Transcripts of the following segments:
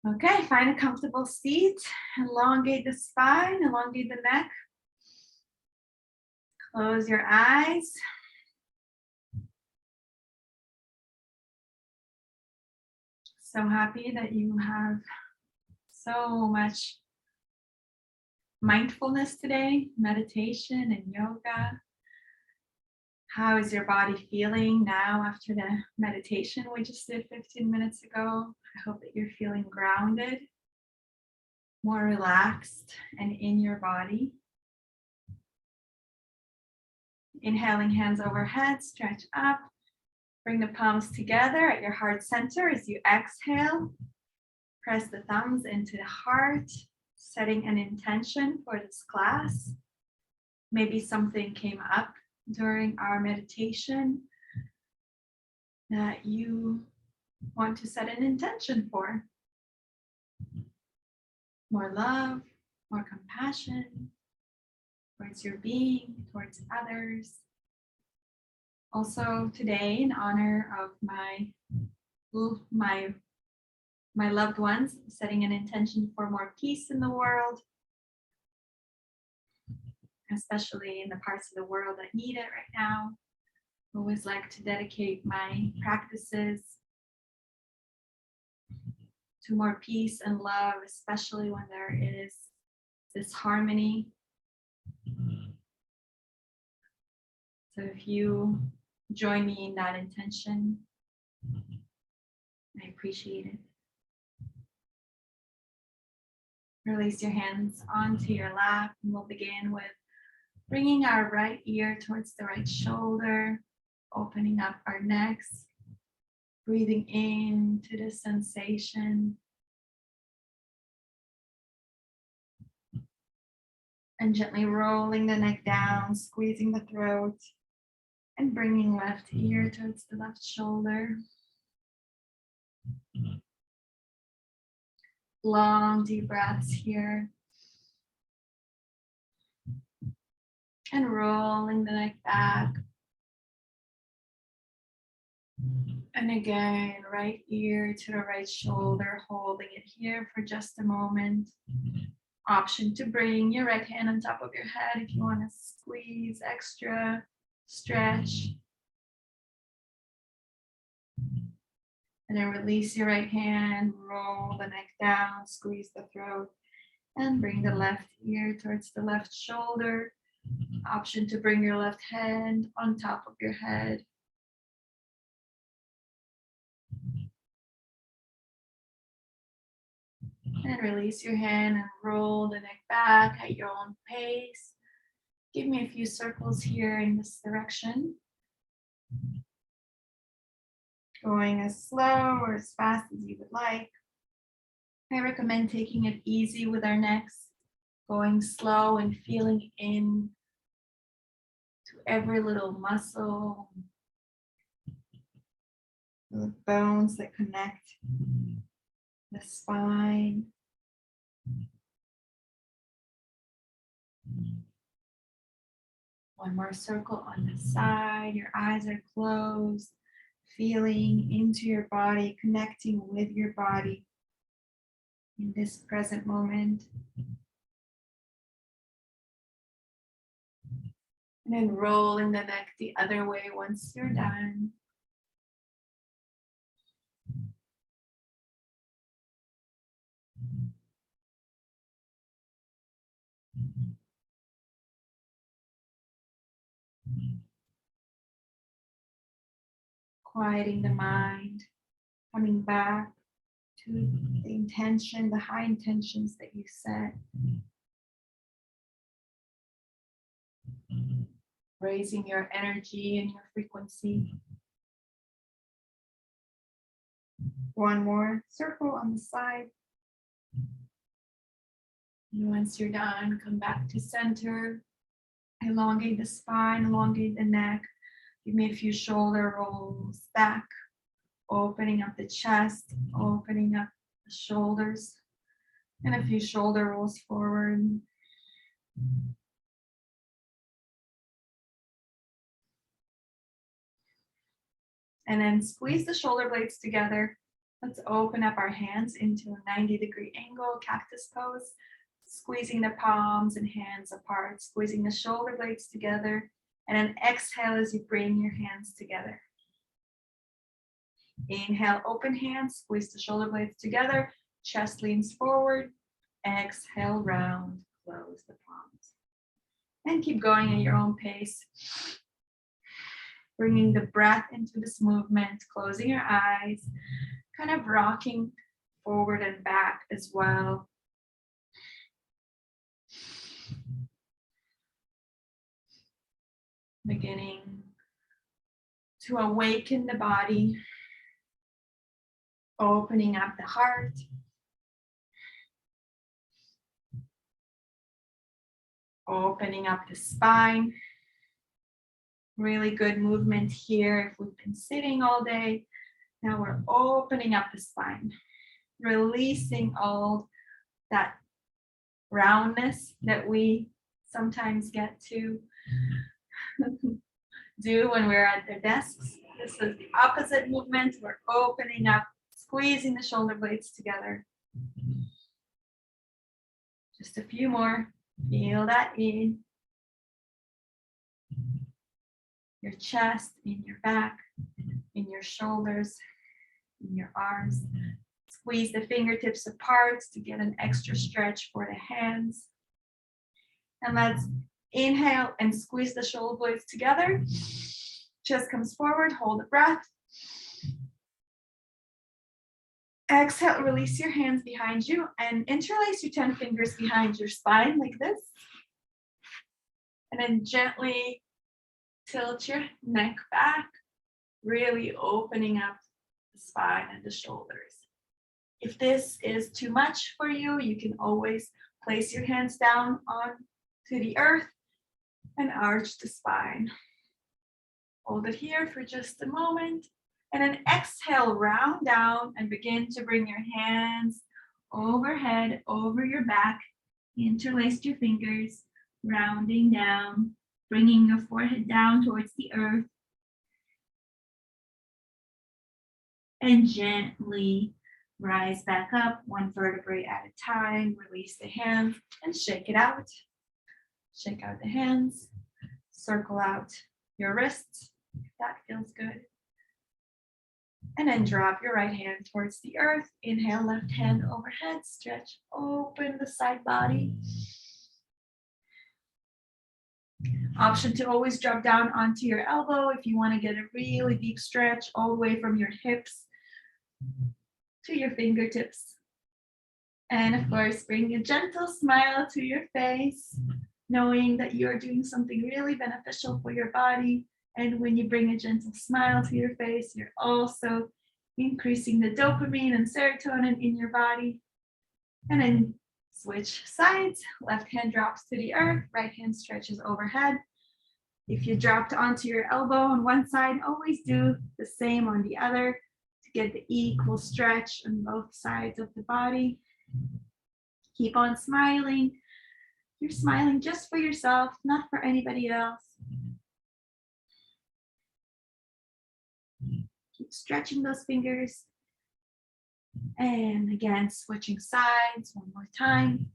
Okay, find a comfortable seat. Elongate the spine, elongate the neck. Close your eyes. So happy that you have so much mindfulness today, meditation and yoga. How is your body feeling now after the meditation we just did 15 minutes ago? I hope that you're feeling grounded, more relaxed, and in your body. Inhaling, hands overhead, stretch up. Bring the palms together at your heart center as you exhale. Press the thumbs into the heart, setting an intention for this class. Maybe something came up during our meditation that you want to set an intention for. More love, more compassion towards your being, towards others. Also today, in honor of my loved ones, setting an intention for more peace in the world, especially in the parts of the world that need it right now. I always like to dedicate my practices to more peace and love, especially when there is this harmony. So if you join me in that intention, I appreciate it. Release your hands onto your lap, and we'll begin with bringing our right ear towards the right shoulder, opening up our necks, breathing into the sensation, and gently rolling the neck down, squeezing the throat, and bringing left ear towards the left shoulder. Long, deep breaths here. And rolling the neck back. And again, right ear to the right shoulder, holding it here for just a moment. Option to bring your right hand on top of your head if you want to squeeze extra, stretch. And then release your right hand, roll the neck down, squeeze the throat, and bring the left ear towards the left shoulder. Option to bring your left hand on top of your head. And release your hand and roll the neck back at your own pace. Give me a few circles here in this direction. Going as slow or as fast as you would like. I recommend taking it easy with our necks, going slow and feeling in to every little muscle, the bones that connect the spine. One more circle on the side. Your eyes are closed, feeling into your body, connecting with your body in this present moment. And then rolling the neck the other way once you're done. Quieting the mind, coming back to the intention, the high intentions that you set. Raising your energy and your frequency. One more circle on the side. And once you're done, come back to center. Elongate the spine, elongate the neck. Give me a few shoulder rolls back, opening up the chest, opening up the shoulders, and a few shoulder rolls forward. And then squeeze the shoulder blades together. Let's open up our hands into a 90-degree angle, cactus pose, squeezing the palms and hands apart, squeezing the shoulder blades together, and then exhale as you bring your hands together. Inhale, open hands, squeeze the shoulder blades together, chest leans forward. Exhale, round, close the palms. And keep going at your own pace. Bringing the breath into this movement, closing your eyes, kind of rocking forward and back as well. Beginning to awaken the body, opening up the heart. Opening up the spine. Really good movement here if we've been sitting all day. Now we're opening up the spine, releasing all that roundness that we sometimes get to do when we're at the desks. This is the opposite movement. We're opening up, squeezing the shoulder blades together. Just a few more. Feel that in your chest, in your back, in your shoulders, in your arms. Squeeze the fingertips apart to get an extra stretch for the hands. And let's inhale and squeeze the shoulder blades together. Chest comes forward, hold the breath. Exhale, release your hands behind you and interlace your 10 fingers behind your spine like this. And then gently tilt your neck back, really opening up the spine and the shoulders. If this is too much for you, you can always place your hands down onto the earth and arch the spine. Hold it here for just a moment. And then exhale, round down and begin to bring your hands overhead, over your back. Interlace your fingers, rounding down, bringing your forehead down towards the earth. And gently rise back up, one vertebrae at a time. Release the hands and shake it out. Shake out the hands. Circle out your wrists, if that feels good. And then drop your right hand towards the earth. Inhale, left hand overhead. Stretch, open the side body. Option to always drop down onto your elbow if you want to get a really deep stretch all the way from your hips to your fingertips. And of course, bring a gentle smile to your face, knowing that you're doing something really beneficial for your body. And when you bring a gentle smile to your face, you're also increasing the dopamine and serotonin in your body. And then switch sides. Left hand drops to the earth, right hand stretches overhead. If you dropped onto your elbow on one side, always do the same on the other to get the equal stretch on both sides of the body. Keep on smiling. You're smiling just for yourself, not for anybody else. Keep stretching those fingers. And again, switching sides one more time.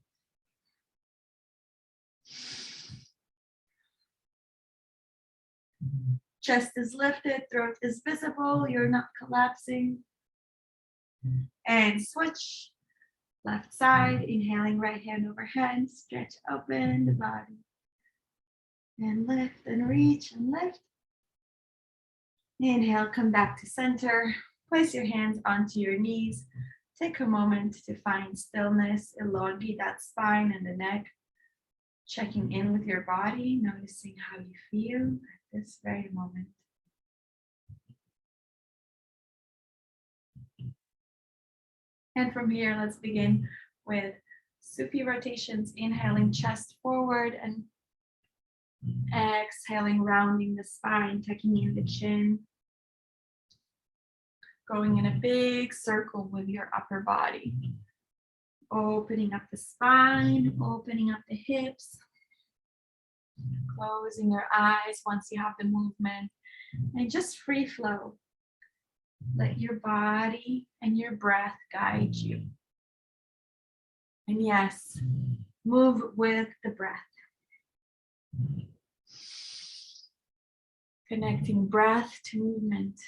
Chest is lifted, throat is visible, you're not collapsing. And switch. Left side, inhaling right hand overhead, stretch open the body. And lift and reach and lift. Inhale, come back to center. Place your hands onto your knees. Take a moment to find stillness, elongate that spine and the neck. Checking in with your body, noticing how you feel at this very moment. And from here, let's begin with supine rotations, inhaling chest forward and exhaling, rounding the spine, tucking in the chin. Going in a big circle with your upper body. Opening up the spine, opening up the hips. Closing your eyes once you have the movement. And just free flow. Let your body and your breath guide you. And yes, move with the breath. Connecting breath to movement.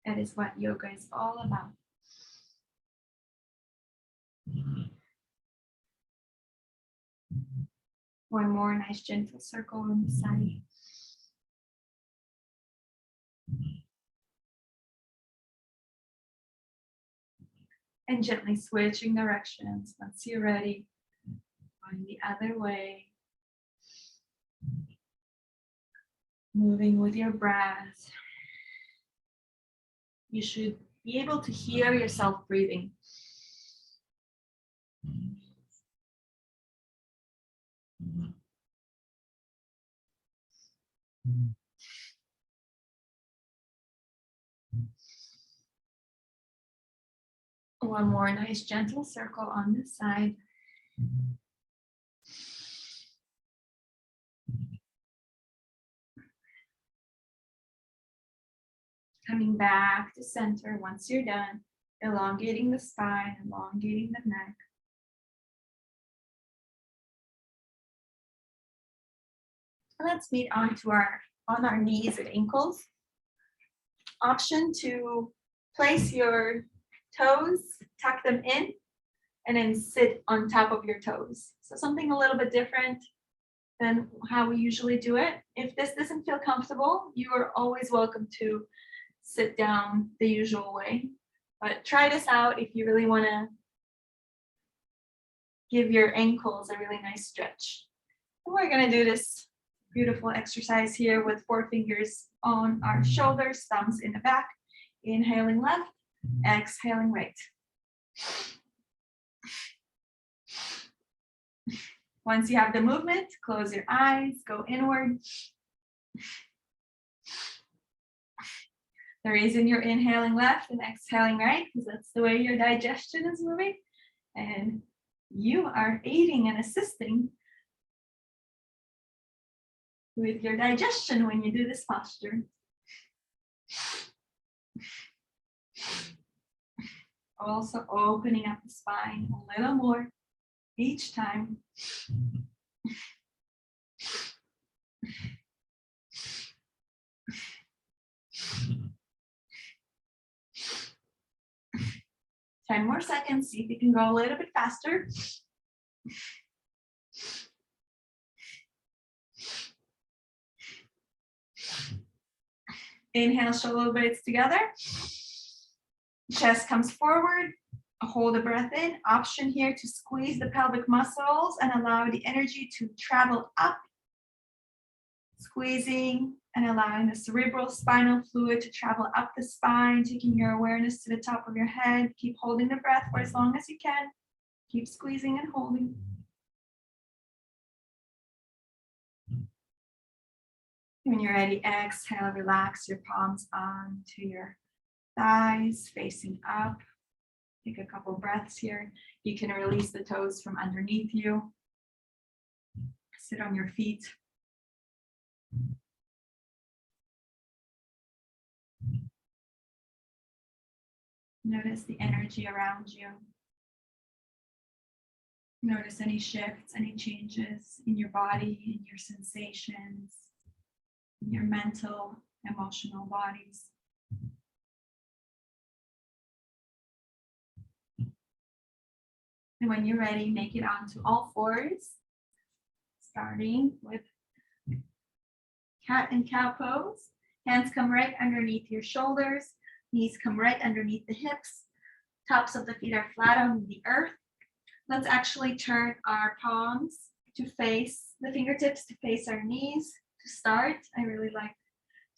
That is what yoga is all about. One more nice gentle circle on the side. And gently switching directions once you're ready. Going the other way. Moving with your breath. You should be able to hear yourself breathing. One more nice gentle circle on this side. Coming back to center once you're done, elongating the spine, elongating the neck. Let's meet on our knees and ankles. Option to place your toes, tuck them in, and then sit on top of your toes. So something a little bit different than how we usually do it. If this doesn't feel comfortable, you are always welcome to sit down the usual way. But try this out if you really want to give your ankles a really nice stretch. And we're going to do this beautiful exercise here with 4 fingers on our shoulders, thumbs in the back. Inhaling left, exhaling right. Once you have the movement, close your eyes, go inward. The reason you're inhaling left and exhaling right, because that's the way your digestion is moving. And you are aiding and assisting with your digestion when you do this posture. Also opening up the spine a little more each time. 10 more seconds, see if you can go a little bit faster. Inhale, shoulder blades together. Chest comes forward. Hold the breath in. Option here to squeeze the pelvic muscles and allow the energy to travel up. Squeezing and allowing the cerebral spinal fluid to travel up the spine, taking your awareness to the top of your head. Keep holding the breath for as long as you can. Keep squeezing and holding. When you're ready, exhale, relax your palms onto your thighs, facing up. Take a couple breaths here. You can release the toes from underneath you. Sit on your feet. Notice the energy around you. Notice any shifts, any changes in your body, in your sensations, in your mental, emotional bodies. And when you're ready, make it onto all fours, starting with cat and cow pose. Hands come right underneath your shoulders. Knees come right underneath the hips. Tops of the feet are flat on the earth. Let's actually turn our palms to face, the fingertips to face our knees to start. I really like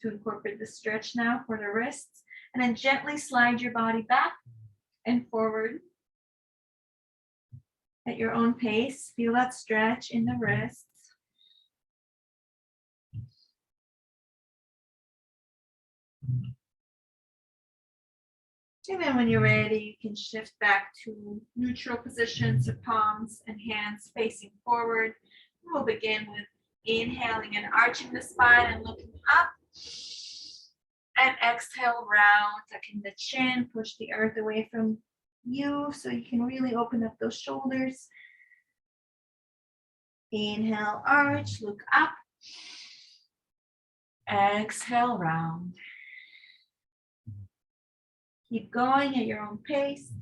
to incorporate the stretch now for the wrists. And then gently slide your body back and forward at your own pace. Feel that stretch in the wrists. And then when you're ready, you can shift back to neutral positions of palms and hands facing forward. We'll begin with inhaling and arching the spine and looking up. And exhale, round, tuck in the chin, push the earth away from you so you can really open up those shoulders. Inhale, arch, look up. Exhale, round. Keep going at your own pace,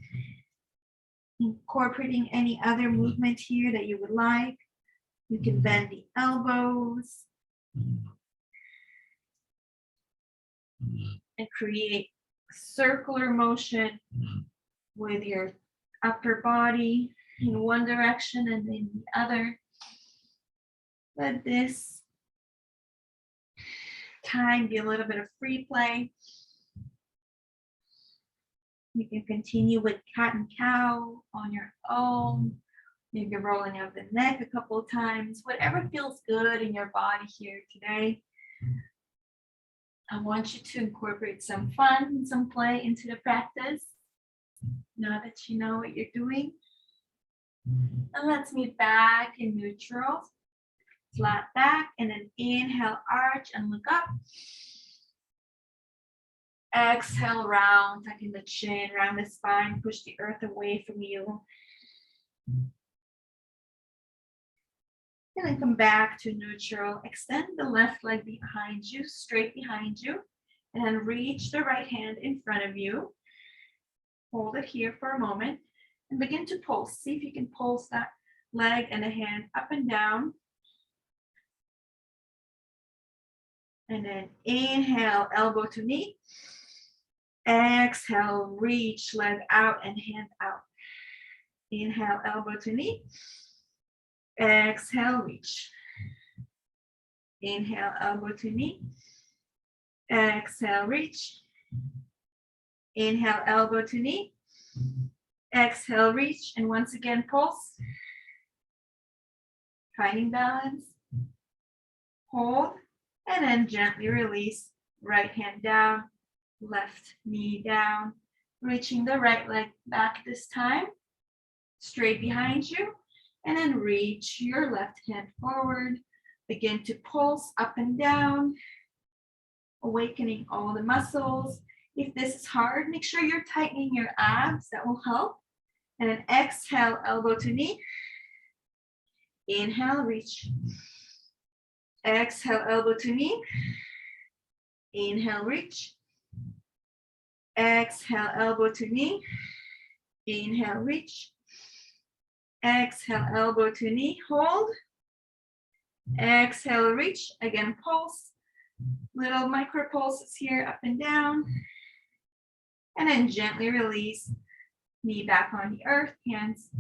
incorporating any other movement here that you would like. You can bend the elbows and create circular motion with your upper body in one direction and in the other. Let this time be a little bit of free play. You can continue with cat and cow on your own. Maybe rolling out the neck a couple of times. Whatever feels good in your body here today. I want you to incorporate some fun and some play into the practice. Now that you know what you're doing. And let's meet back in neutral. Flat back and then inhale, arch and look up. Exhale, round, tuck in the chin, round the spine, push the earth away from you. And then come back to neutral. Extend the left leg behind you, straight behind you. And then reach the right hand in front of you. Hold it here for a moment. And begin to pulse. See if you can pulse that leg and the hand up and down. And then inhale, elbow to knee. Exhale, reach leg out and hand out. Inhale, elbow to knee. Exhale, reach. Inhale, elbow to knee. Exhale, reach. Inhale, elbow to knee. Exhale, reach. And once again, pulse. Finding balance. Hold. And then gently release. Right hand down. Left knee down, reaching the right leg back this time, straight behind you, and then reach your left hand forward. Begin to pulse up and down, awakening all the muscles. If this is hard, make sure you're tightening your abs, that will help. And then exhale, elbow to knee. Inhale, reach. Exhale, elbow to knee. Inhale, reach. Exhale, elbow to knee. Inhale, reach. Exhale, elbow to knee. Hold. Exhale, reach. Again, pulse. Little micro pulses here, up and down. And then gently release. Knee back on the earth, hands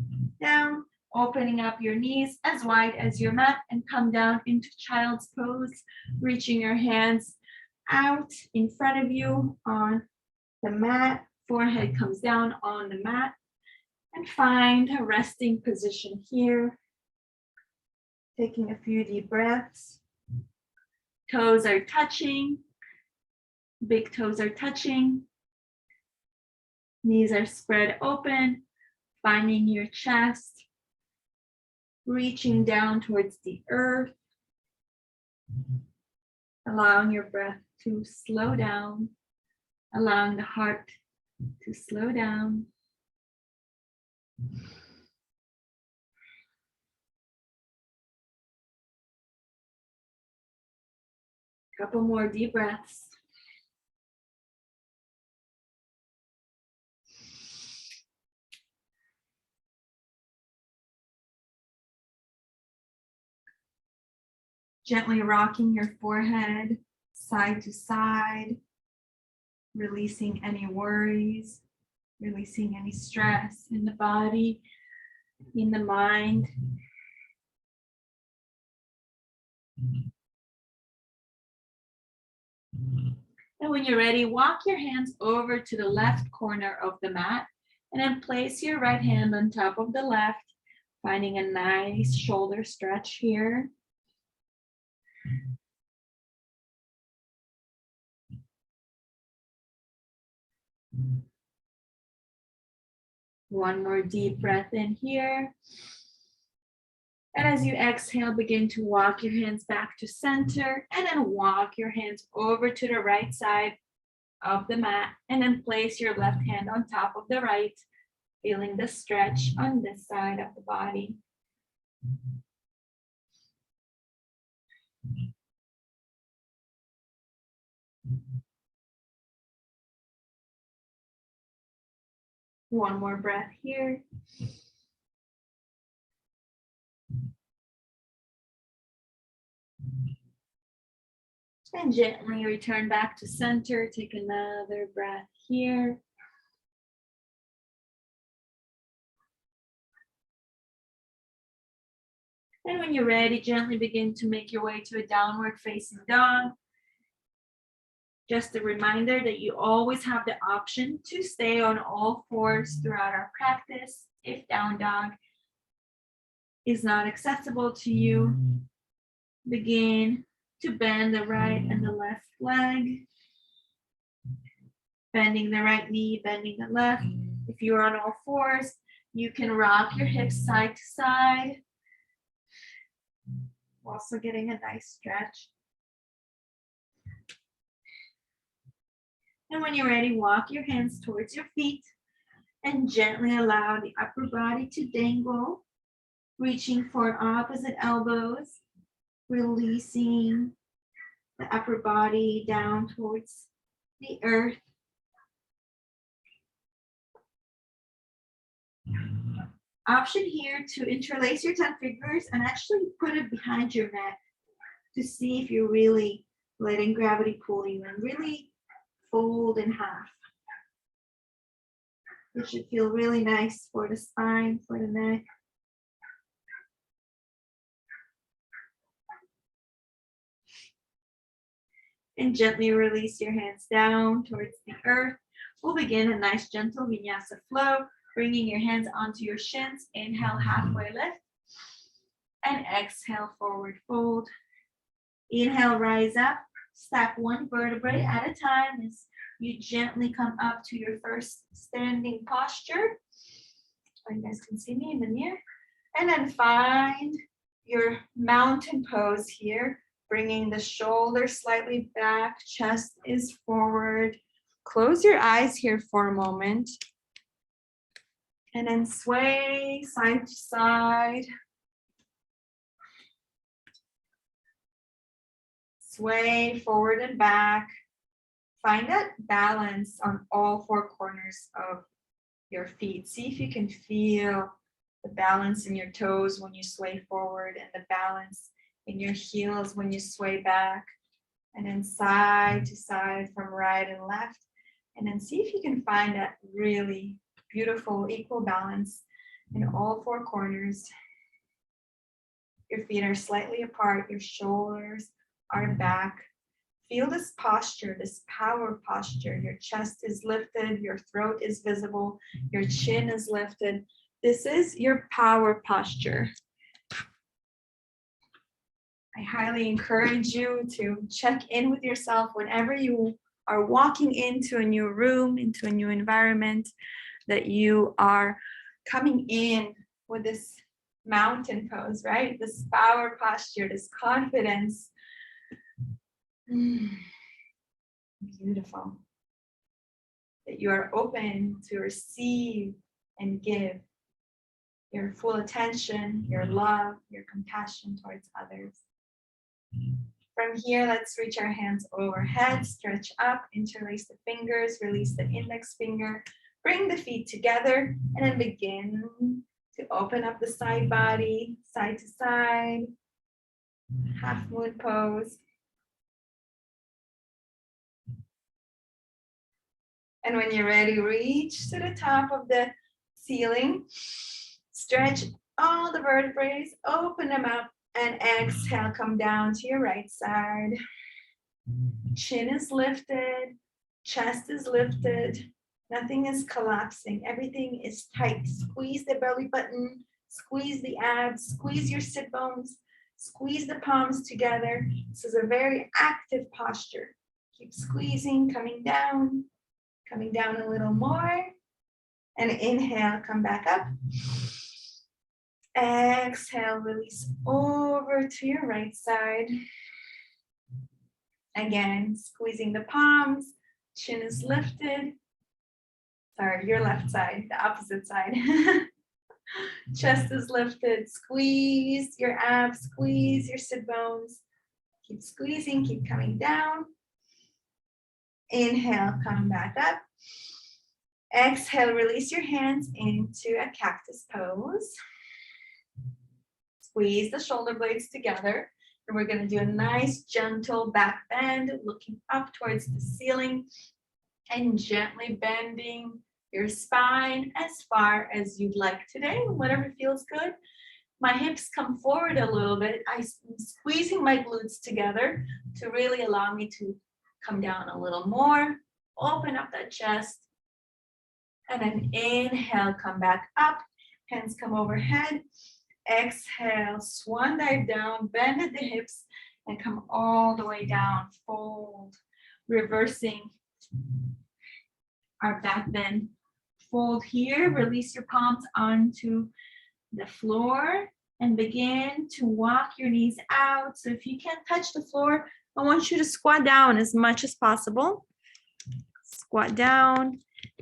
down. Opening up your knees as wide as your mat and come down into child's pose. Reaching your hands out in front of you on the mat, forehead comes down on the mat, and find a resting position here. Taking a few deep breaths. Toes are touching, big toes are touching. Knees are spread open, finding your chest, reaching down towards the earth, allowing your breath to slow down. Allowing the heart to slow down. Couple more deep breaths. Gently rocking your forehead side to side. Releasing any worries, releasing any stress in the body, in the mind. And when you're ready, walk your hands over to the left corner of the mat and then place your right hand on top of the left, finding a nice shoulder stretch here. One more deep breath in here. And as you exhale, begin to walk your hands back to center and then walk your hands over to the right side, of the mat, and then place your left hand on top of the right, feeling the stretch on this side of the body. One more breath here. And gently return back to center. Take another breath here. And when you're ready, gently begin to make your way to a downward facing dog. Just a reminder that you always have the option to stay on all fours throughout our practice. If down dog is not accessible to you, begin to bend the right and the left leg. Bending the right knee, bending the left. If you're on all fours, you can rock your hips side to side. Also getting a nice stretch. And when you're ready, walk your hands towards your feet and gently allow the upper body to dangle, reaching for opposite elbows, releasing the upper body down towards the earth. Option here to interlace your 10 fingers and actually put it behind your neck to see if you're really letting gravity pull you and really fold in half. It should feel really nice for the spine, for the neck. And gently release your hands down towards the earth. We'll begin a nice gentle vinyasa flow, bringing your hands onto your shins. Inhale, halfway lift. And exhale, forward fold. Inhale, rise up. Stack one vertebrae at a time as you gently come up to your first standing posture. You guys can see me in the mirror. And then find your mountain pose here, bringing the shoulders slightly back, chest is forward. Close your eyes here for a moment. And then sway side to side. Sway forward and back. Find that balance on all four corners of your feet. See if you can feel the balance in your toes when you sway forward and the balance in your heels when you sway back. And then side to side from right and left. And then see if you can find that really beautiful equal balance in all four corners. Your feet are slightly apart, your shoulders are back. Feel this posture, this power posture. Your chest is lifted, your throat is visible, your chin is lifted. This is your power posture. I highly encourage you to check in with yourself whenever you are walking into a new room, into a new environment, that you are coming in with this mountain pose, right? This power posture, this confidence. Beautiful. That you are open to receive and give your full attention, your love, your compassion towards others. From here, let's reach our hands overhead, stretch up, interlace the fingers, release the index finger, bring the feet together, and then begin to open up the side body, side to side, half moon pose. And when you're ready, reach to the top of the ceiling, stretch all the vertebrae, open them up, and exhale, come down to your right side. Chin is lifted, chest is lifted, nothing is collapsing, everything is tight. Squeeze the belly button, squeeze the abs, squeeze your sit bones, squeeze the palms together. This is a very active posture. Keep squeezing, coming down a little more. And inhale, come back up. Exhale, release over to your right side. Again, squeezing the palms, Chin is lifted. Sorry, your left side, the opposite side. Chest is lifted. Squeeze your abs, squeeze your sit bones. Keep squeezing, keep coming down. Inhale, coming back up. Exhale, release your hands into a cactus pose. Squeeze the shoulder blades together. And we're going to do a nice gentle back bend, looking up towards the ceiling and gently bending your spine as far as you'd like today, whatever feels good. My hips come forward a little bit. I'm squeezing my glutes together to really allow me to come down a little more. Open up that chest. And then inhale, come back up. Hands come overhead. Exhale, swan dive down, bend at the hips, and come all the way down. Fold, reversing our back bend. Fold here, release your palms onto the floor and begin to walk your knees out. So if you can't touch the floor, I want you to squat down as much as possible. Squat down,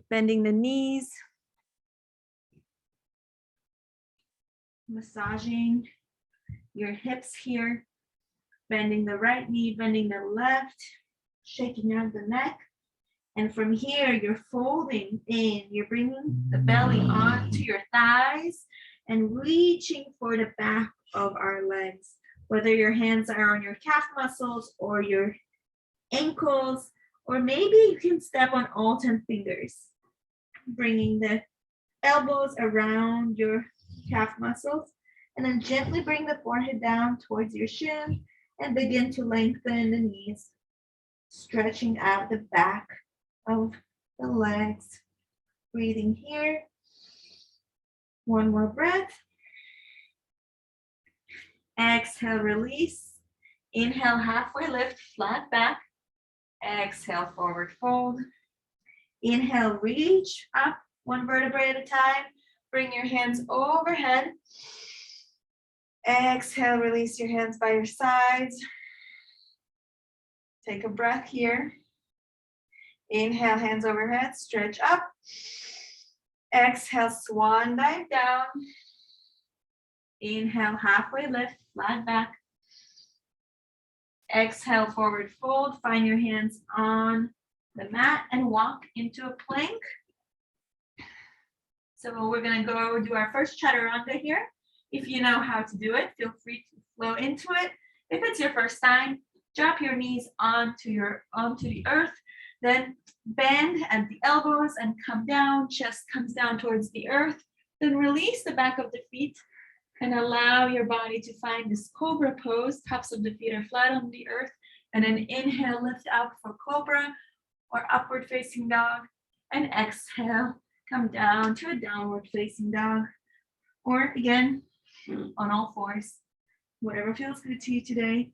bending the knees, massaging your hips here, bending the right knee, bending the left, shaking out the neck. And from here, you're folding in, you're bringing the belly onto your thighs and reaching for the back of our legs, whether your hands are on your calf muscles or your ankles, or maybe you can step on all 10 fingers, bringing the elbows around your calf muscles, and then gently bring the forehead down towards your shin and begin to lengthen the knees, stretching out the back of the legs. Breathing here. One more breath. Exhale, release. Inhale, halfway lift, flat back. Exhale, forward fold. Inhale, reach up one vertebrae at a time. Bring your hands overhead. Exhale, release your hands by your sides. Take a breath here. Inhale, hands overhead, stretch up. Exhale, swan dive down. Inhale, halfway lift, flat back. Exhale, forward fold. Find your hands on the mat and walk into a plank. So we're going to go do our first Chaturanga here. If you know how to do it, feel free to flow into it. If it's your first time, drop your knees onto the earth. Then bend at the elbows and come down. Chest comes down towards the earth. Then release the back of the feet and allow your body to find this cobra pose. Tops of the feet are flat on the earth. And then inhale, lift up for cobra or upward facing dog. And exhale, come down to a downward facing dog. Or again, on all fours. Whatever feels good to you today.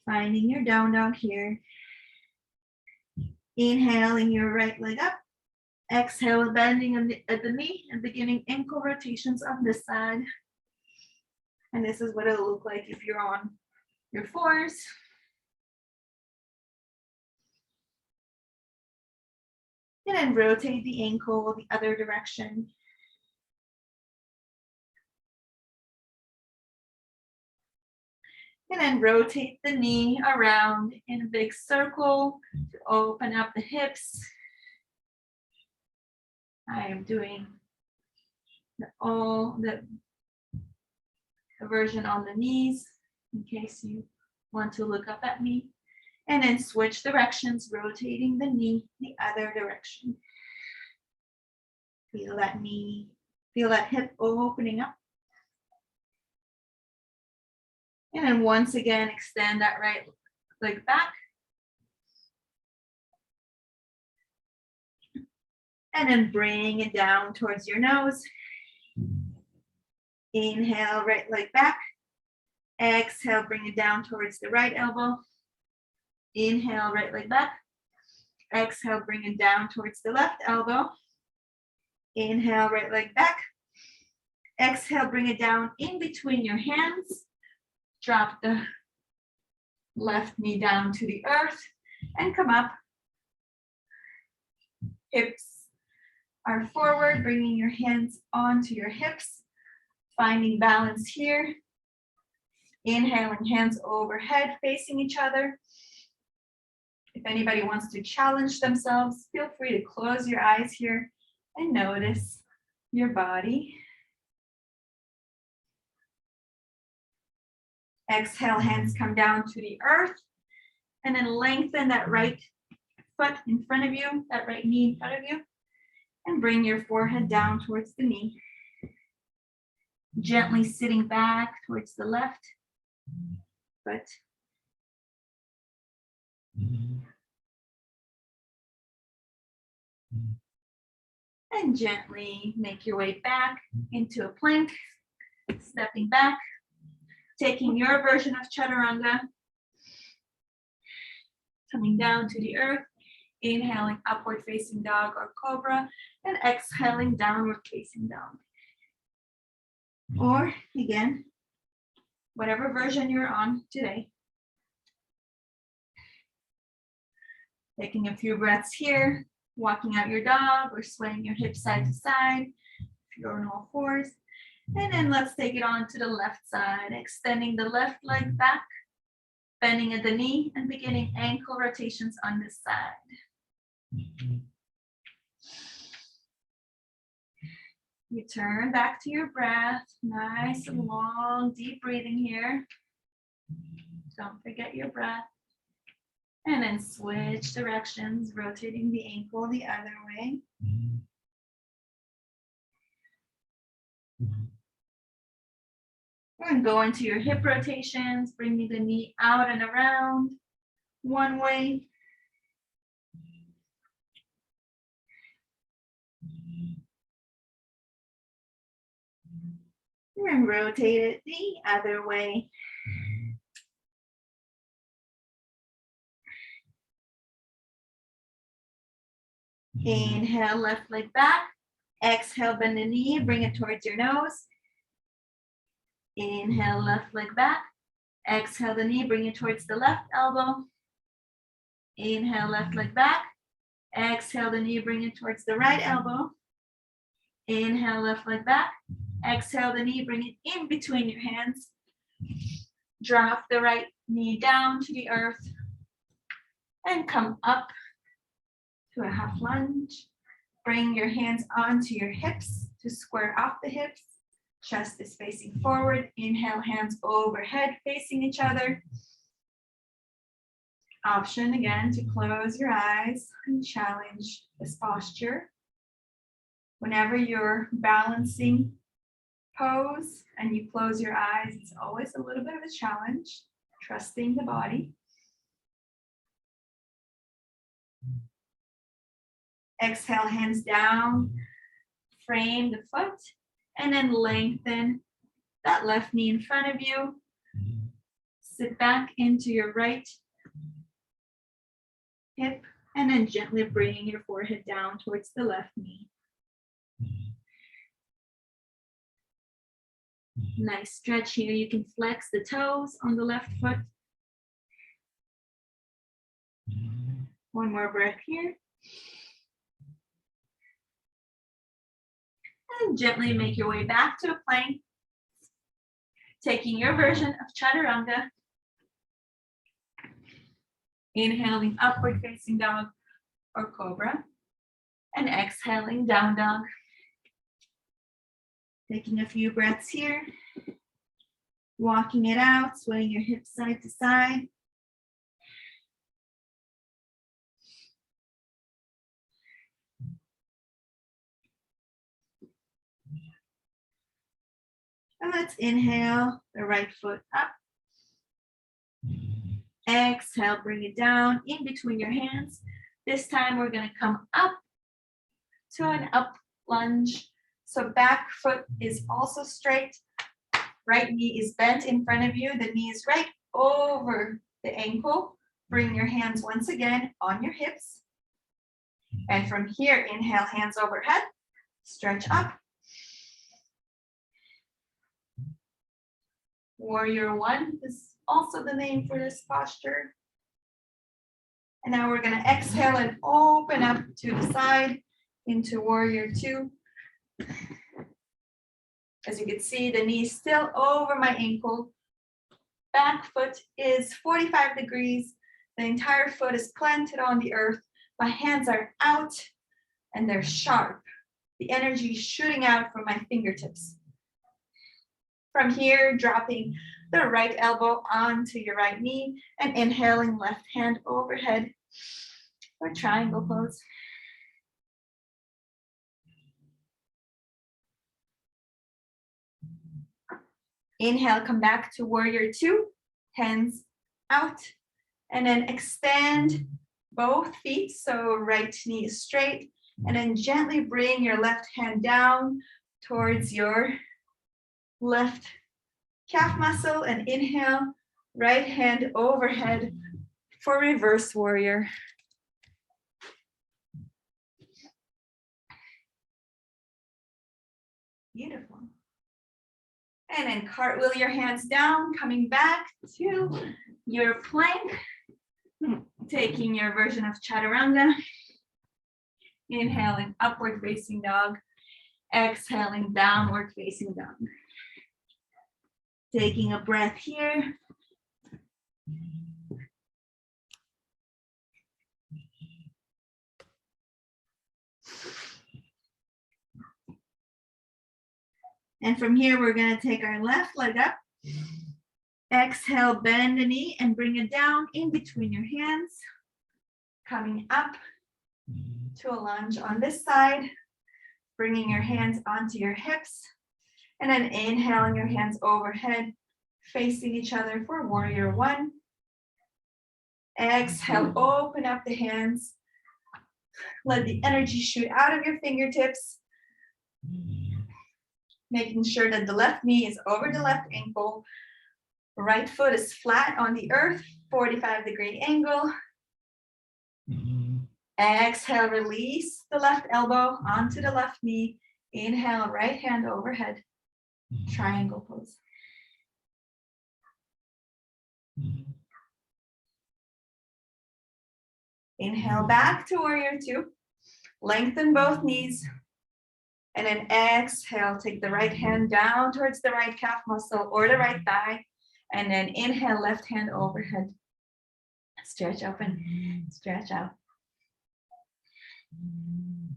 Finding your down dog here. Inhaling your right leg up. Exhale, bending at the knee and beginning ankle rotations on this side. And this is what it'll look like if you're on your fours. And then rotate the ankle the other direction. And then rotate the knee around in a big circle to open up the hips. I am doing the version on the knees in case you want to look up at me. And then switch directions, rotating the knee the other direction. Feel that knee, feel that hip opening up. And then once again, extend that right leg back. And then bring it down towards your nose. Inhale, right leg back. Exhale, bring it down towards the right elbow. Inhale, right leg back. Exhale, bring it down towards the left elbow. Inhale, right leg back. Exhale, bring it down in between your hands. Drop the left knee down to the earth and come up. Hips are forward, bringing your hands onto your hips, finding balance here. Inhaling, hands overhead, facing each other. If anybody wants to challenge themselves, feel free to close your eyes here and notice your body. Exhale, hands come down to the earth, and then lengthen that right foot in front of you, that right knee in front of you, and bring your forehead down towards the knee. Gently sitting back towards the left foot. And gently make your way back into a plank, stepping back, taking your version of Chaturanga, coming down to the earth, inhaling upward facing dog or cobra, and exhaling downward facing dog. Or again, whatever version you're on today. Taking a few breaths here, walking out your dog or swaying your hips side to side if you're on all fours. And then let's take it on to the left side, extending the left leg back, bending at the knee, and beginning ankle rotations on this side. You turn back to your breath. Nice and long, deep breathing here. Don't forget your breath. And then switch directions, rotating the ankle the other way. And go into your hip rotations, bringing the knee out and around one way. And rotate it the other way. Inhale, left leg back. Exhale, bend the knee, bring it towards your nose. Inhale, left leg back. Exhale the knee, bring it towards the left elbow. Inhale, left leg back. Exhale the knee, bring it towards the right elbow. Inhale, left leg back. Exhale the knee, bring it in between your hands. Drop the right knee down to the earth. And come up to a half lunge. Bring your hands onto your hips to square off the hips. Chest is facing forward. Inhale, hands overhead facing each other. Option again to close your eyes and challenge this posture. Whenever you're balancing pose and you close your eyes, it's always a little bit of a challenge, trusting the body. Exhale, hands down, frame the foot, and then lengthen that left knee in front of you. Sit back into your right hip, and then gently bring your forehead down towards the left knee. Nice stretch here. You can flex the toes on the left foot. One more breath here. And gently make your way back to a plank, taking your version of Chaturanga. Inhaling upward facing dog or cobra, and exhaling down dog. Taking a few breaths here, walking it out, swaying your hips side to side. And let's inhale the right foot up. Exhale, bring it down in between your hands. This time we're going to come up to an up lunge. So back foot is also straight. Right knee is bent in front of you. The knee is right over the ankle. Bring your hands once again on your hips. And from here, inhale, hands overhead. Stretch up. Warrior one is also the name for this posture. And now we're gonna exhale and open up to the side into warrior two. As you can see, the knee is still over my ankle. Back foot is 45 degrees. The entire foot is planted on the earth. My hands are out and they're sharp. The energy is shooting out from my fingertips. From here, dropping the right elbow onto your right knee and inhaling left hand overhead for triangle pose. Inhale, come back to warrior two, hands out, and then extend both feet so right knee is straight, and then gently bring your left hand down towards your left calf muscle and inhale, right hand overhead for reverse warrior. Beautiful. And then cartwheel your hands down, coming back to your plank, taking your version of Chaturanga. Inhaling upward facing dog, exhaling downward facing dog. Taking a breath here. And from here, we're going to take our left leg up. Exhale, bend the knee and bring it down in between your hands. Coming up to a lunge on this side. Bringing your hands onto your hips. And then inhaling your hands overhead, facing each other for warrior one. Exhale, open up the hands. Let the energy shoot out of your fingertips. Making sure that the left knee is over the left ankle. Right foot is flat on the earth, 45-degree angle. Exhale, release the left elbow onto the left knee. Inhale, right hand overhead, triangle pose. Inhale back to warrior two. Lengthen both knees. And then exhale, take the right hand down towards the right calf muscle or the right thigh. And then inhale, left hand overhead. Stretch open, stretch out. You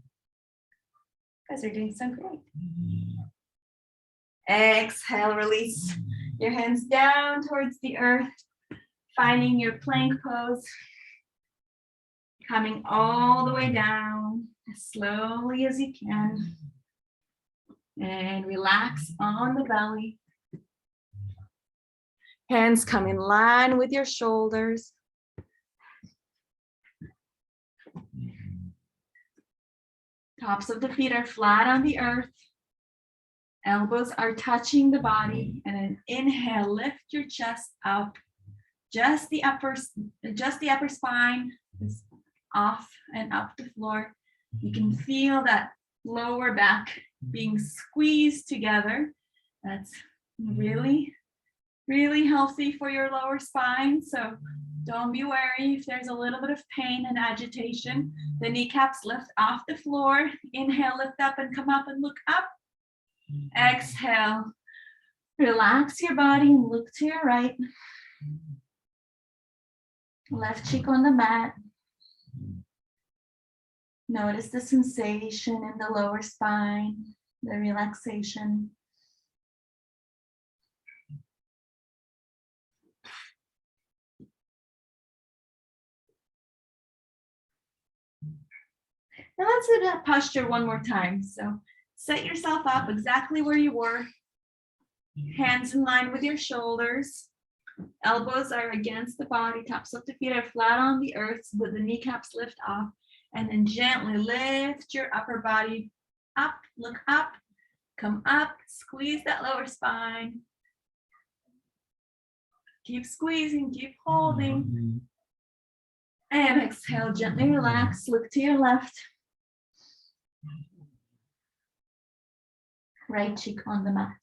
guys are doing so great. Exhale, release your hands down towards the earth, finding your plank pose. Coming all the way down as slowly as you can. And relax on the belly. Hands come in line with your shoulders. Tops of the feet are flat on the earth. Elbows are touching the body. And then inhale, lift your chest up. Just the upper spine is off and up the floor. You can feel that lower back being squeezed together. That's really, really healthy for your lower spine. So don't be worried if there's a little bit of pain and agitation. The kneecaps lift off the floor. Inhale, lift up and come up and look up. Exhale, relax your body and look to your right. Left cheek on the mat. Notice the sensation in the lower spine, the relaxation. Now let's do that posture one more time. So set yourself up exactly where you were. Hands in line with your shoulders. Elbows are against the body. Tops of the feet are flat on the earth, so that the kneecaps lift off. And then gently lift your upper body up, look up, come up, squeeze that lower spine. Keep squeezing, keep holding. And exhale, gently relax, look to your left. Right cheek on the mat.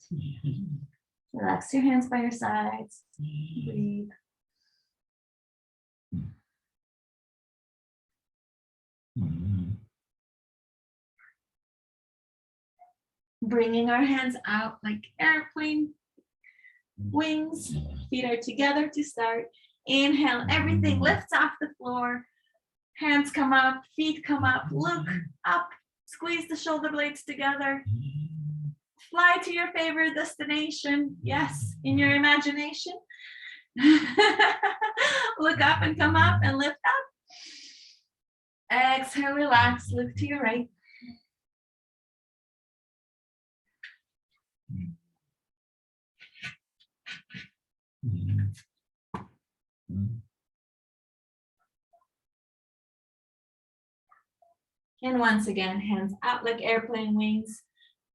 Relax your hands by your sides. Breathe. Bringing our hands out like airplane wings. Feet are together to start. Inhale, everything lifts off the floor. Hands come up, feet come up, look up, squeeze the shoulder blades together. Fly to your favorite destination. Yes, in your imagination. Look up and come up and lift up. Exhale, relax, look to your right. And once again, hands out like airplane wings.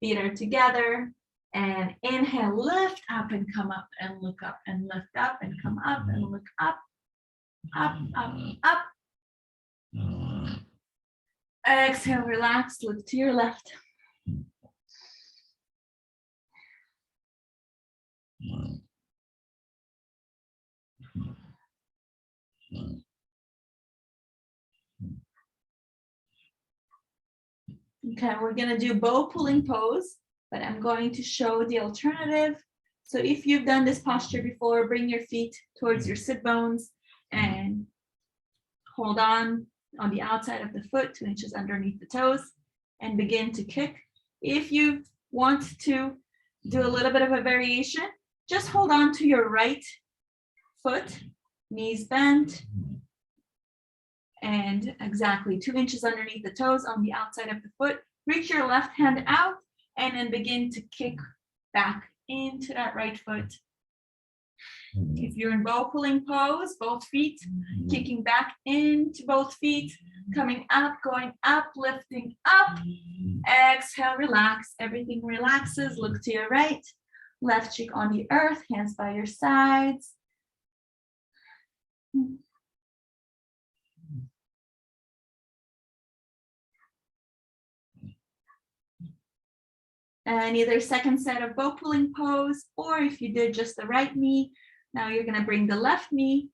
Feet are together. And inhale, lift up and come up and look up and lift up and come up and look up, up, up, up. Exhale, relax, look to your left. Okay, we're gonna do bow pulling pose, but I'm going to show the alternative. So if you've done this posture before, bring your feet towards your sit bones and hold on the outside of the foot, 2 inches underneath the toes, and begin to kick. If you want to do a little bit of a variation, just hold on to your right foot, knees bent, and exactly 2 inches underneath the toes on the outside of the foot. Reach your left hand out and then begin to kick back into that right foot. If you're in bow pulling pose, both feet, kicking back into both feet, coming up, going up, lifting up. Exhale, relax. Everything relaxes. Look to your right. Left cheek on the earth, hands by your sides. And either second set of bow pulling pose, or if you did just the right knee, now you're going to bring the left knee,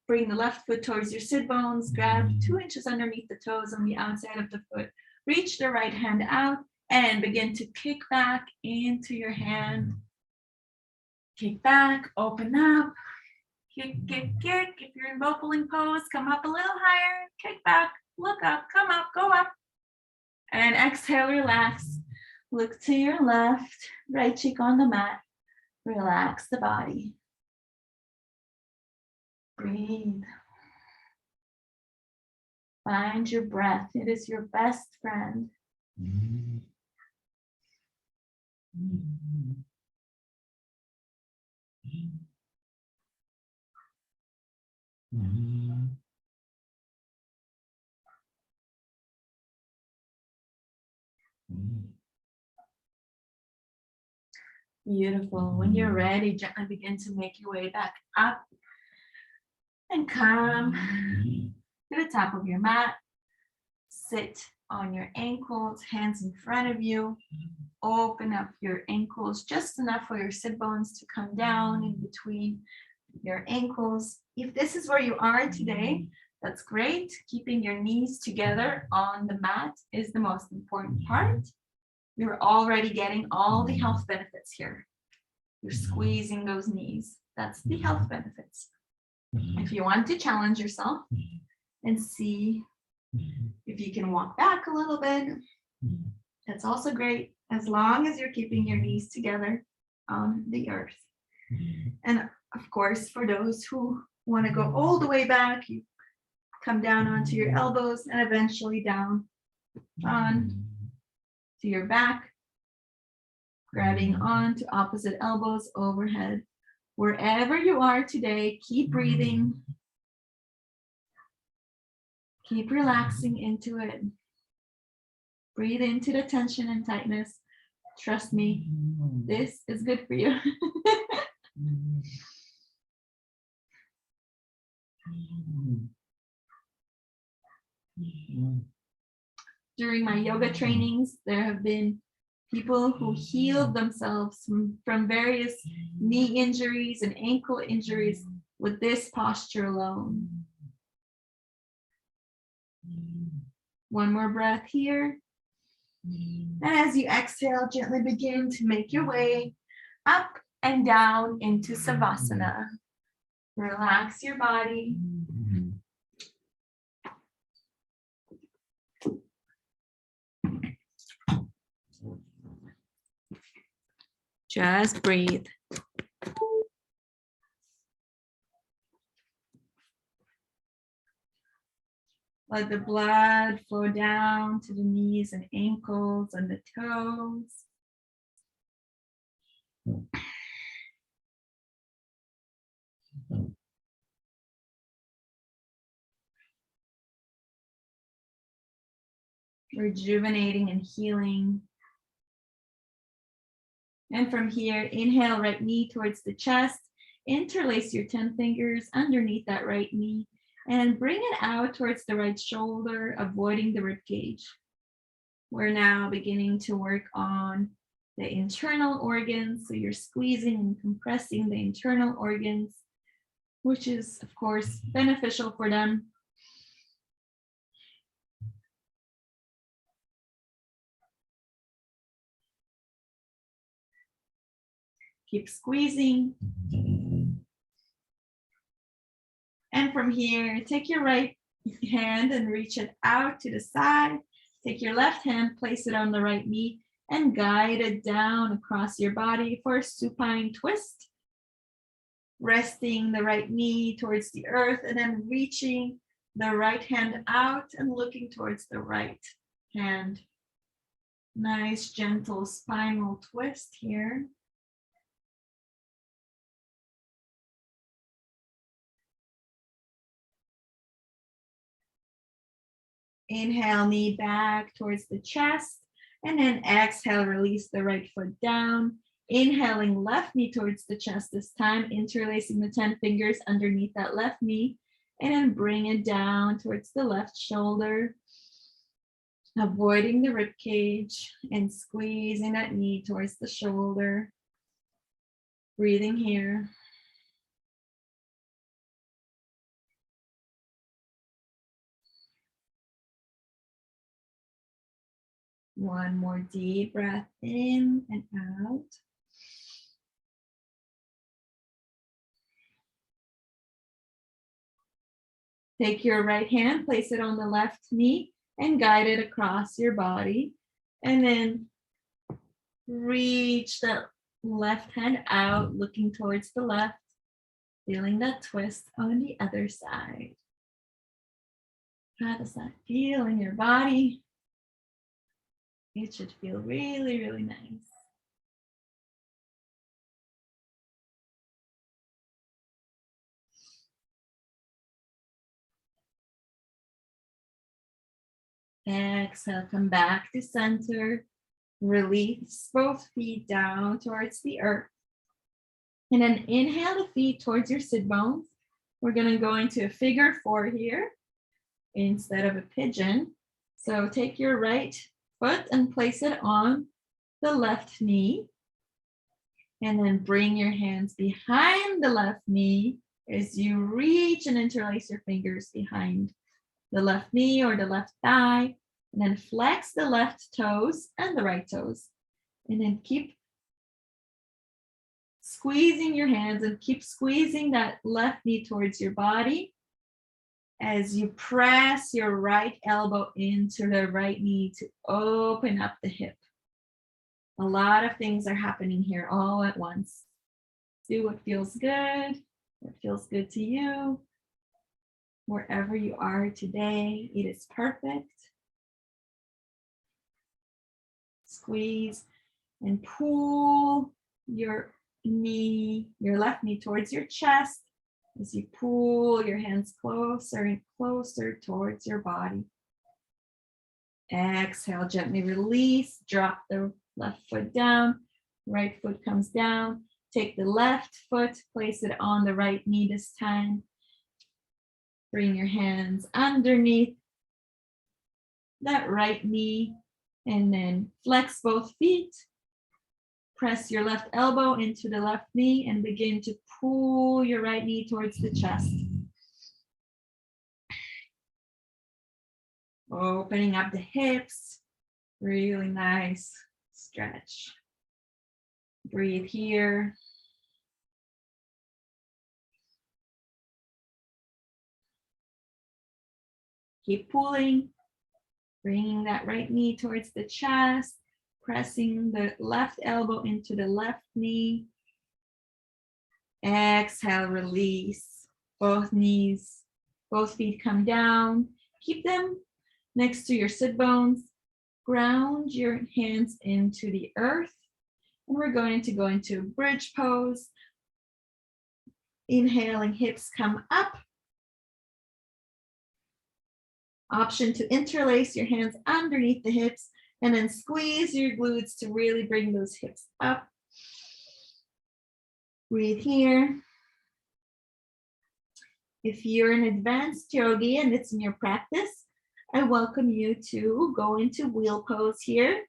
bring the left foot towards your sit bones, grab 2 inches underneath the toes on the outside of the foot, reach the right hand out, and begin to kick back into your hand. Kick back, open up, kick, kick, kick. If you're in bow pulling pose, come up a little higher, kick back, look up, come up, go up. And exhale, relax. Look to your left, right cheek on the mat. Relax the body. Breathe. Find your breath. It is your best friend. Beautiful. When you're ready, gently begin to make your way back up and come to the top of your mat. Sit on your ankles, hands in front of you. Open up your ankles just enough for your sit bones to come down in between your ankles. If this is where you are today, that's great. Keeping your knees together on the mat is the most important part. You're already getting all the health benefits here. You're squeezing those knees. That's the health benefits. If you want to challenge yourself and see if you can walk back a little bit, that's also great, as long as you're keeping your knees together on the earth. And of course, for those who want to go all the way back, you come down onto your elbows and eventually down on to your back, grabbing on to opposite elbows overhead. Wherever you are today, keep breathing. Keep relaxing into it. Breathe into the tension and tightness. Trust me, this is good for you. During my yoga trainings, there have been people who healed themselves from various knee injuries and ankle injuries with this posture alone. One more breath here. And as you exhale, gently begin to make your way up and down into Savasana. Relax your body. Just breathe. Let the blood flow down to the knees and ankles and the toes. Rejuvenating and healing. And from here, inhale, right knee towards the chest. Interlace your 10 fingers underneath that right knee and bring it out towards the right shoulder, avoiding the rib cage. We're now beginning to work on the internal organs. So you're squeezing and compressing the internal organs, which is, of course, beneficial for them. Keep squeezing. And from here, take your right hand and reach it out to the side. Take your left hand, place it on the right knee, and guide it down across your body for a supine twist. Resting the right knee towards the earth and then reaching the right hand out and looking towards the right hand. Nice, gentle spinal twist here. Inhale, knee back towards the chest, and then exhale, release the right foot down. Inhaling, left knee towards the chest this time, interlacing the 10 fingers underneath that left knee, and then bring it down towards the left shoulder, avoiding the rib cage and squeezing that knee towards the shoulder. Breathing here. One more deep breath in and out. Take your right hand, place it on the left knee, and guide it across your body. And then reach that left hand out, looking towards the left, feeling that twist on the other side. How does that feel in your body? It should feel really, really nice. Exhale, come back to center. Release both feet down towards the earth. And then inhale the feet towards your sit bones. We're going to go into a figure 4 here instead of a pigeon. So take your right foot and place it on the left knee. And then bring your hands behind the left knee as you reach and interlace your fingers behind the left knee or the left thigh. And then flex the left toes and the right toes. And then keep squeezing your hands and keep squeezing that left knee towards your body as you press your right elbow into the right knee to open up the hip. A lot of things are happening here all at once. Do what feels good, what feels good to you. Wherever you are today, it is perfect. Squeeze and pull your knee, your left knee towards your chest as you pull your hands closer and closer towards your body. Exhale, gently release, drop the left foot down, right foot comes down. Take the left foot, place it on the right knee this time. Bring your hands underneath that right knee and then flex both feet. Press your left elbow into the left knee and begin to pull your right knee towards the chest. Opening up the hips, Really nice stretch. Breathe here. Keep pulling, bringing that right knee towards the chest, pressing the left elbow into the left knee. Exhale, release. Both knees, both feet come down. Keep them next to your sit bones. Ground your hands into the earth. And we're going to go into bridge pose. Inhaling, hips come up. Option to interlace your hands underneath the hips and then squeeze your glutes to really bring those hips up. Breathe here. If you're an advanced yogi and it's in your practice, I welcome you to go into wheel pose here.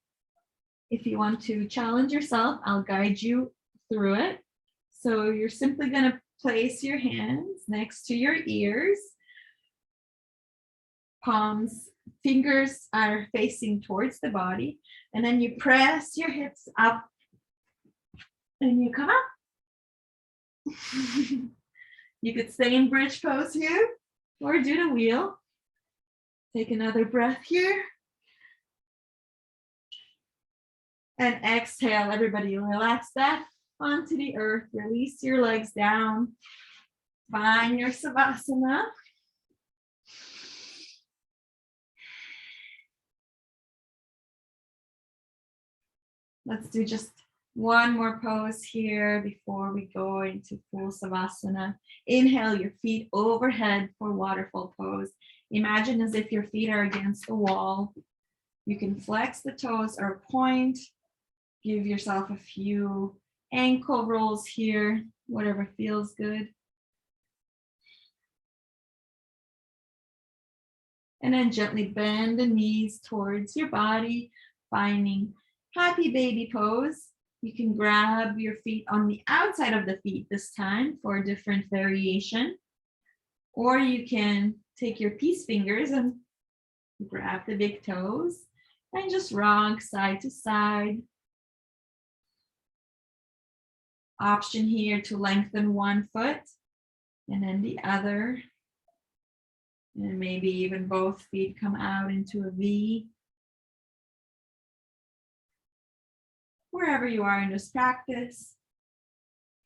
If you want to challenge yourself, I'll guide you through it. So you're simply going to place your hands next to your ears. Palms, fingers are facing towards the body. And then you press your hips up and you come up. You could stay in bridge pose here or do the wheel. Take another breath here. And exhale, everybody relax that onto the earth. Release your legs down. Find your Savasana. Let's do just one more pose here before we go into full Savasana. Inhale your feet overhead for Waterfall Pose. Imagine as if your feet are against the wall. You can flex the toes or point. Give yourself a few ankle rolls here, whatever feels good. And then gently bend the knees towards your body, finding happy baby pose. You can grab your feet on the outside of the feet this time for a different variation. Or you can take your peace fingers and grab the big toes and just rock side to side. Option here to lengthen one foot and then the other. And maybe even both feet come out into a V. Wherever you are in this practice,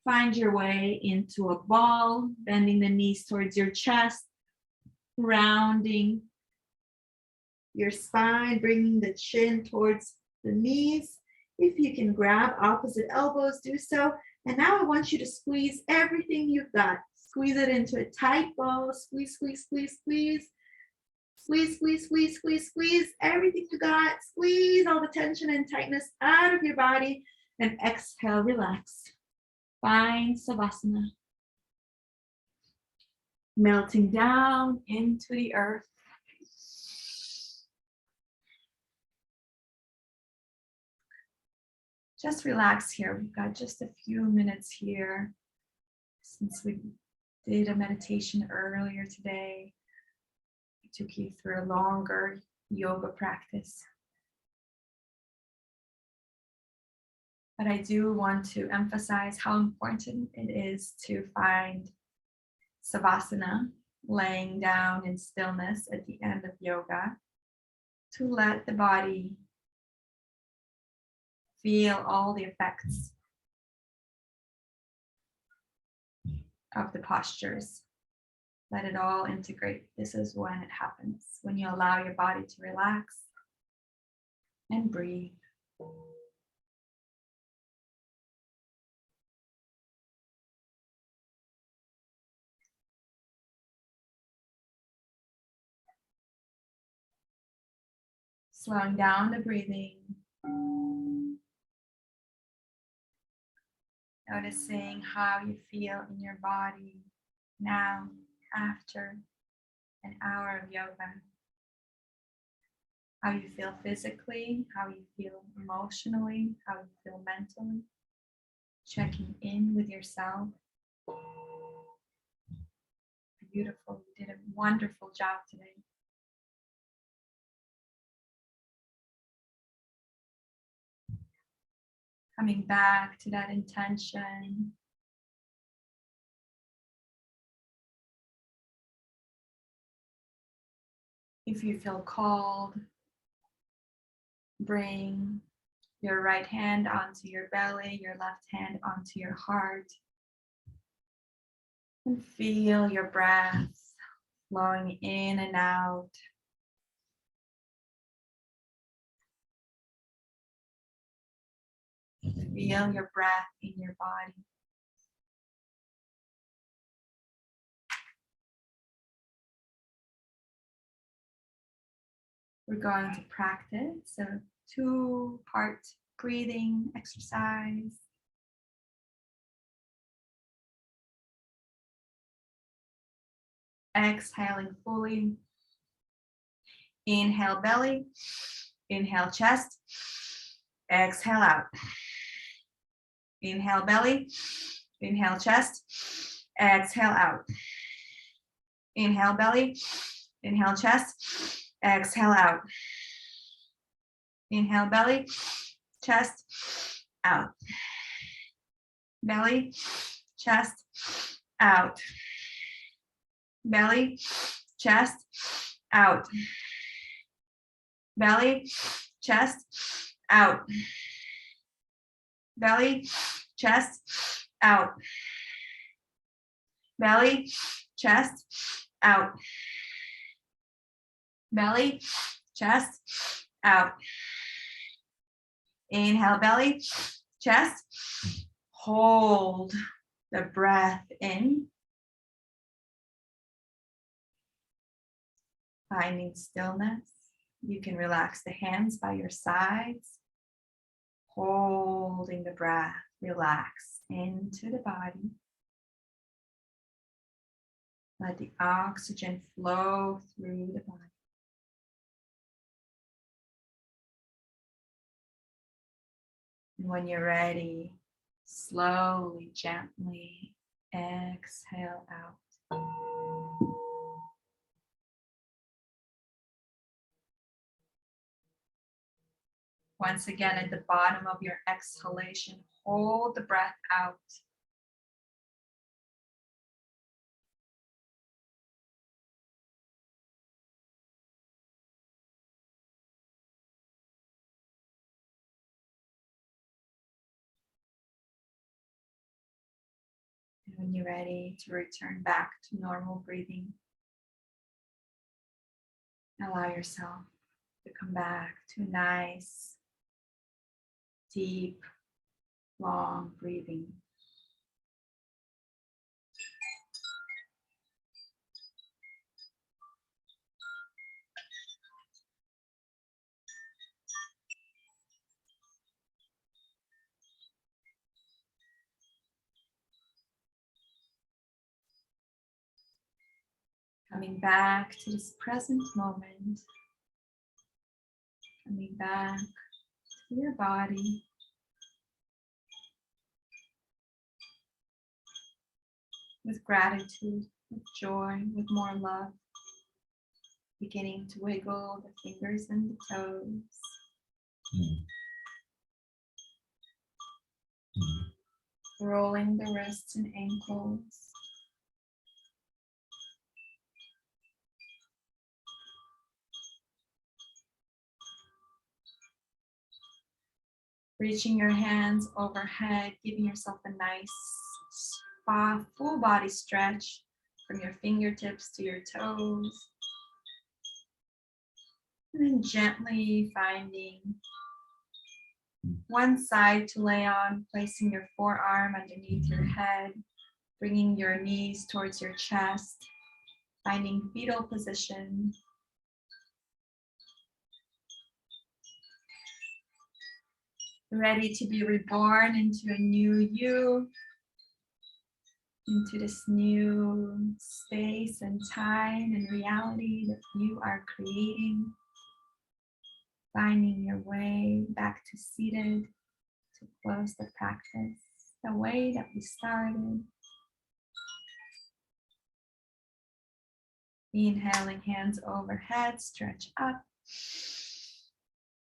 find your way into a ball, bending the knees towards your chest, rounding your spine, bringing the chin towards the knees. If you can grab opposite elbows, do so. And now I want you to squeeze everything you've got. Squeeze it into a tight ball. Squeeze, squeeze, squeeze, squeeze. Squeeze, squeeze, squeeze, squeeze, squeeze. Everything you got. Squeeze all the tension and tightness out of your body. And exhale, relax. Find Savasana. Melting down into the earth. Just relax here. We've got just a few minutes here since we did a meditation earlier today. I took you through a longer yoga practice. But I do want to emphasize how important it is to find Savasana, laying down in stillness at the end of yoga, to let the body feel all the effects of the postures. Let it all integrate. This is when it happens, when you allow your body to relax and breathe. Slowing down the breathing. Noticing how you feel in your body now, after an hour of yoga. How you feel physically, how you feel emotionally, how you feel mentally. Checking in with yourself. Beautiful. You did a wonderful job today. Coming back to that intention. If you feel called, bring your right hand onto your belly, your left hand onto your heart. And feel your breath flowing in and out. Feel your breath in your body. We're going to practice a 2-part breathing exercise. Exhaling fully. Inhale belly. Inhale chest. Exhale out. Inhale belly. Inhale chest. Exhale out. Inhale belly. Inhale chest. Exhale out. Inhale belly. Chest. Out. Belly. Chest. Out. Belly. Chest. Out. Belly. Chest. Out. Belly. Chest. Out. Belly. Chest. Out. Belly. Chest. Out. Inhale belly. Chest. Hold the breath in. Finding stillness. You can relax the hands by your sides. Holding the breath. Relax into the body. Let the oxygen flow through the body. And when you're ready, slowly, gently exhale out. Once again, at the bottom of your exhalation, hold the breath out. And when you're ready to return back to normal breathing, allow yourself to come back to a nice, deep, long breathing. Coming back to this present moment. Coming back to your body. With gratitude, with joy, with more love. Beginning to wiggle the fingers and the toes. Rolling the wrists and ankles. Reaching your hands overhead, giving yourself a nice full body stretch from your fingertips to your toes. And then gently finding one side to lay on, placing your forearm underneath your head, bringing your knees towards your chest, finding fetal position. Ready to be reborn into a new you, into this new space and time and reality that you are creating. Finding your way back to seated to close the practice the way that we started. Inhaling, hands overhead, stretch up.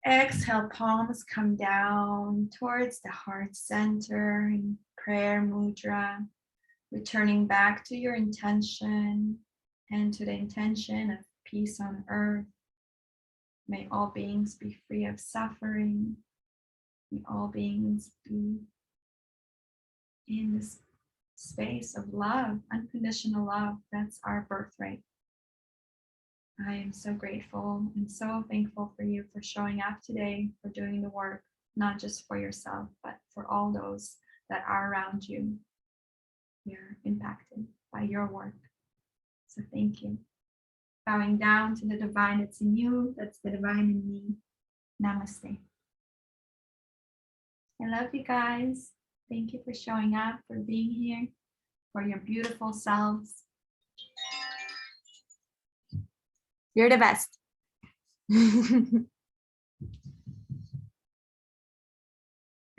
Exhale, palms come down towards the heart center in prayer mudra, returning back to your intention and to the intention of peace on earth. May all beings be free of suffering. May all beings be in this space of love, unconditional love. That's our birthright. I am so grateful and so thankful for you for showing up today, for doing the work, not just for yourself, but for all those that are around you. You're impacted by your work. So thank you. Bowing down to the divine that's in you, that's the divine in me. Namaste. I love you guys. Thank you for showing up, for being here, for your beautiful selves. You're the best.